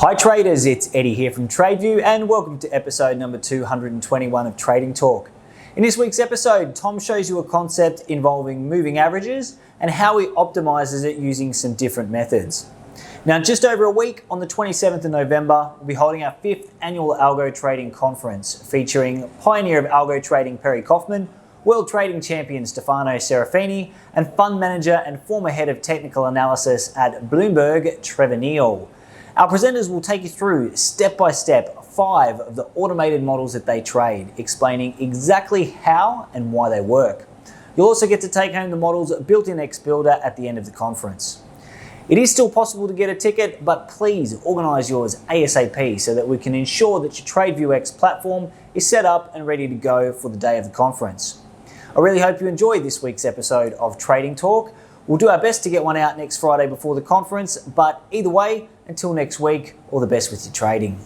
Hi traders, it's Eddie here from TradeView and welcome to episode number 221 of Trading Talk. In this week's episode, Tom shows you a concept involving moving averages and how he optimizes it using some different methods. Now, just over a week, on the 27th of November, we'll be holding our 5th annual Algo Trading Conference featuring pioneer of Algo trading Perry Kaufman, world trading champion Stefano Serafini, and fund manager and former head of technical analysis at Bloomberg, Trevor Neil. Our presenters will take you through, step by step, 5 of the automated models that they trade, explaining exactly how and why they work. You'll also get to take home the model's built-in X Builder at the end of the conference. It is still possible to get a ticket, but please organise yours ASAP so that we can ensure that your TradeView X platform is set up and ready to go for the day of the conference. I really hope you enjoyed this week's episode of Trading Talk. We'll do our best to get one out next Friday before the conference, but either way, until next week, all the best with your trading.